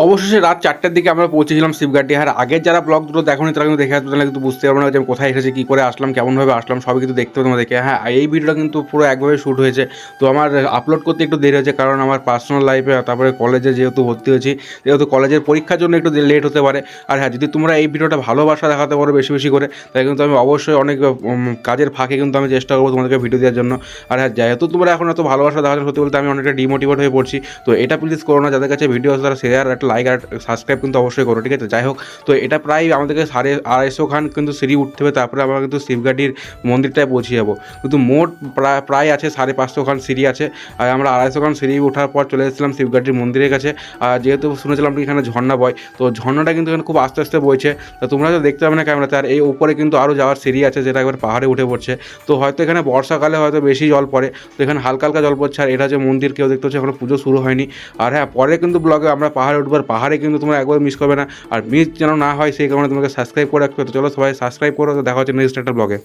অবশেষে রাত 4টার দিকে আমরা পৌঁছেছিলাম শিবঘাটি। আর আগের যারা ব্লগ দুটো দেখোনি তারা কিন্তু দেখে আসবে, তাহলে কিন্তু বুঝতে পারবে না যে আমি কোথায় এসেছি, কী করে আসলাম, কেমনভাবে আসলাম, সবই কিন্তু দেখতে হবে তোমাদেরকে। হ্যাঁ, এই ভিডিওটা কিন্তু পুরো একভাবে শ্যুট হয়েছে, তো আমার আপলোড করতে একটু দেরি হয়েছে, কারণ আমার পার্সোনাল লাইফে তারপরে কলেজে যেহেতু ভর্তি হয়েছি, যেহেতু কলেজের পরীক্ষার জন্য একটু লেট হতে পারে। আর হ্যাঁ, যদি তোমরা এই ভিডিওটা ভালোবাসা দেখাতে পারো বেশি বেশি করে, তাই কিন্তু আমি অবশ্যই অনেক কাজের ফাঁকে কিন্তু আমি চেষ্টা করবো তোমাদেরকে ভিডিও দেওয়ার জন্য। আর হ্যাঁ, যেহেতু তোমরা এখন এত ভালোবাসা দেখাচ্ছ, সত্যি বলতে আমি অনেকটা ডিমোটিভেট হয়ে পড়ছি। তো এটা প্লিজ করো না, যাদের কাছে ভিডিও আছে তারা শেয়ার, একটা লাইক আর সাবস্ক্রাইব কিন্তু অবশ্যই করো, ঠিক আছে? যাই হোক, তো এটা প্রায় আমাদেরকে 250 খান কিন্তু সিঁড়ি উঠতে হবে, তারপরে আমরা কিন্তু শিবঘাটির মন্দিরটায় পৌঁছে যাবো। কিন্তু মোট প্রায় আছে 550 খান সিঁড়ি আছে, আর আমরা 250 খান সিঁড়ি ওঠার পর চলে এসেছিলাম শিবঘাটির মন্দিরের কাছে। আর যেহেতু শুনেছিলাম কি এখানে ঝর্ণা বয়, তো ঝর্ণাটা কিন্তু এখানে খুব আস্তে আস্তে বইছে, তো তোমরা তো দেখতে পাবে না ক্যামেরাতে। আর এই উপরে কিন্তু আরও যাওয়ার সিঁড়ি আছে, যেটা একবার পাহাড়ে উঠে পড়ছে। তো হয়তো এখানে বর্ষাকালে হয়তো বেশি জল পড়ে, তো এখানে হালকা হালকা জল পড়ছে। আর এটা যে মন্দির, কেউ দেখতে হচ্ছে এখনো পুজো শুরু হয়নি। আর হ্যাঁ, পরে কিন্তু ব্লগে আমরা পাহাড়ে উঠবো, আর পাহাড়ে কিন্তু তোমরা একবার মিস করবে না। আর মিস যেন না হয় সেই কারণে তোমাকে সাবস্ক্রাইব করে রাখতে হবে। তো চলো সবাই সাবস্ক্রাইব করো, তো দেখা হচ্ছে নেক্সট একটা ব্লগে।